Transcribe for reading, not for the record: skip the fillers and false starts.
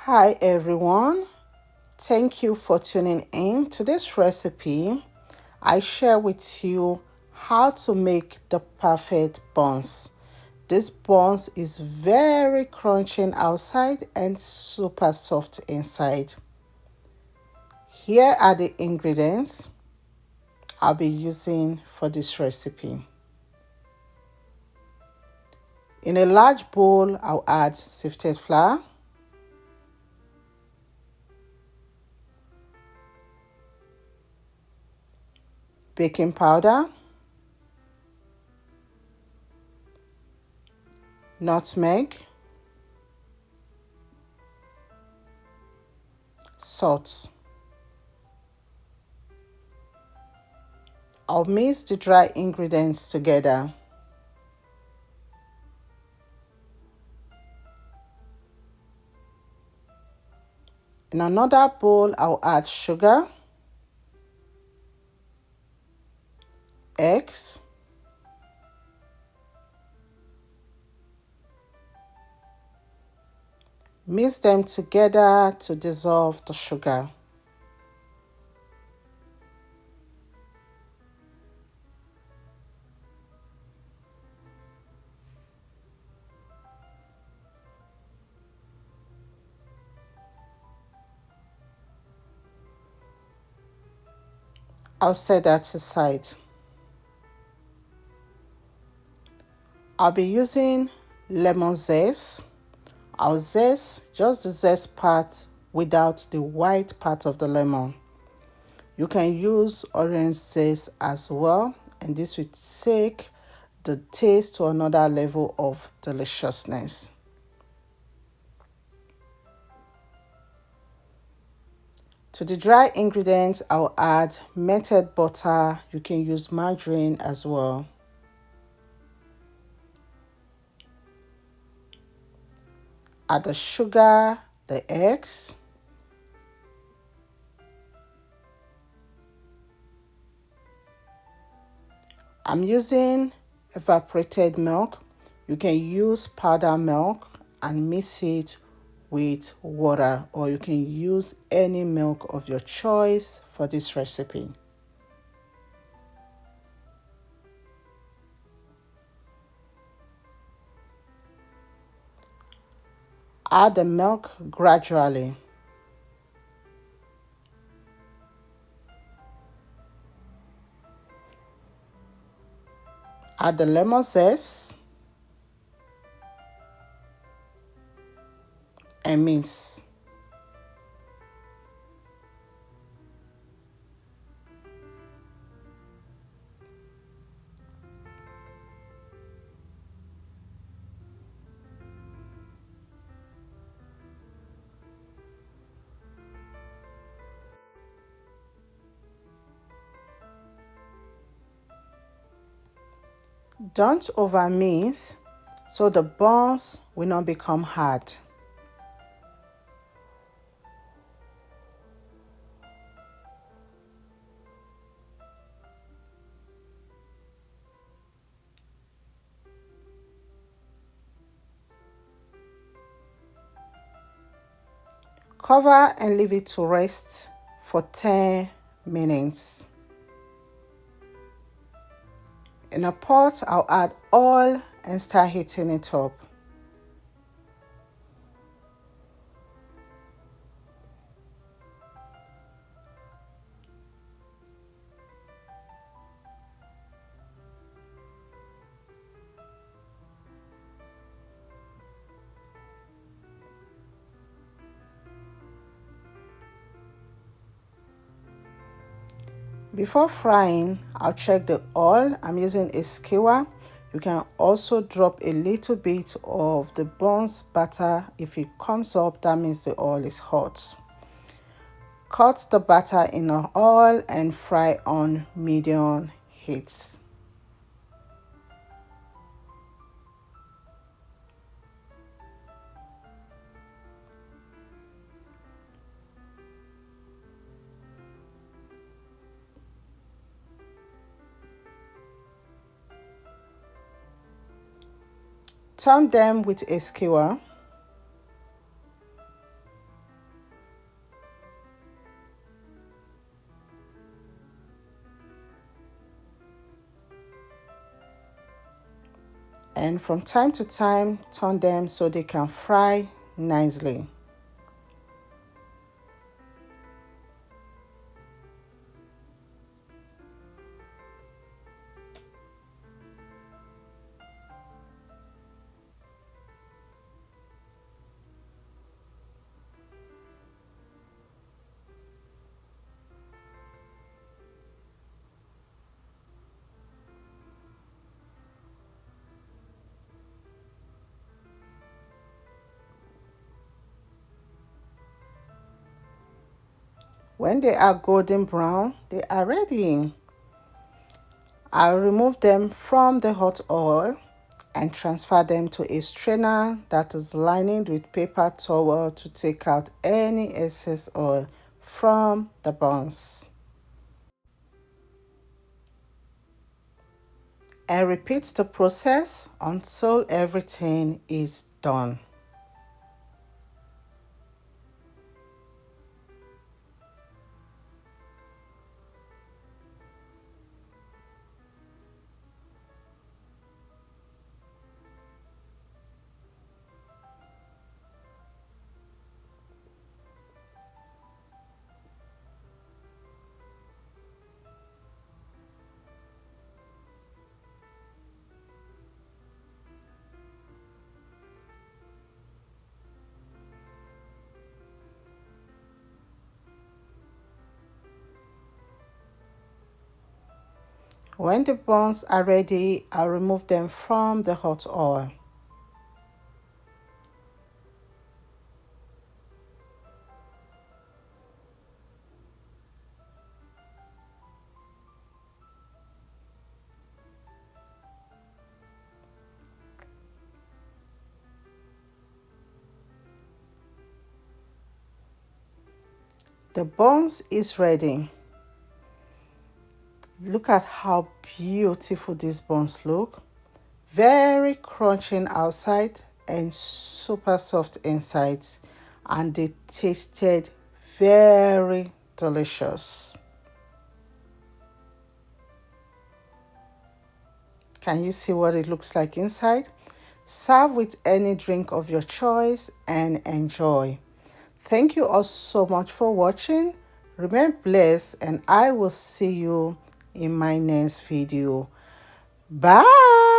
Hi everyone, thank you for tuning in to this recipe. I share with you how to make the perfect buns. This buns is very crunchy outside and super soft inside. Here are the ingredients I'll be using for this recipe. In a large bowl, I'll add sifted flour, baking powder, nutmeg, salt. I'll mix the dry ingredients together. In another bowl, I'll add sugar, eggs, mix them together to dissolve the sugar. I'll set that aside. I'll be using lemon zest. I'll zest just the zest part without the white part of the lemon. You can use orange zest as well, and this will take the taste to another level of deliciousness. To the dry ingredients, I'll add melted butter. You can use margarine as well. Add the sugar, the eggs. I'm using evaporated milk. You can use powdered milk and mix it with water, or you can use any milk of your choice for this recipe. Add the milk gradually. Add the lemon zest and mix. Don't over mix so the buns will not become hard. Cover and leave it to rest for 10 minutes. In a pot, I'll add oil and start heating it up. Before frying, I'll check the oil. I'm using a skewer. You can also drop a little bit of the buns batter. If it comes up, that means the oil is hot. Cut the batter in the oil and fry on medium heat. Turn them with a skewer. and from time to time turn them so they can fry nicely. When they are golden brown, they are ready. I'll remove them from the hot oil and transfer them to a strainer that is lined with paper towel to take out any excess oil from the buns. And repeat the process until everything is done. When the buns are ready, I'll remove them from the hot oil. The buns is ready. Look at how beautiful these buns look. Very crunchy outside and super soft inside, and they tasted very delicious. Can you see what it looks like inside? Serve with any drink of your choice and enjoy. Thank you all so much for watching. Remain blessed, and I will see you in my next video. Bye.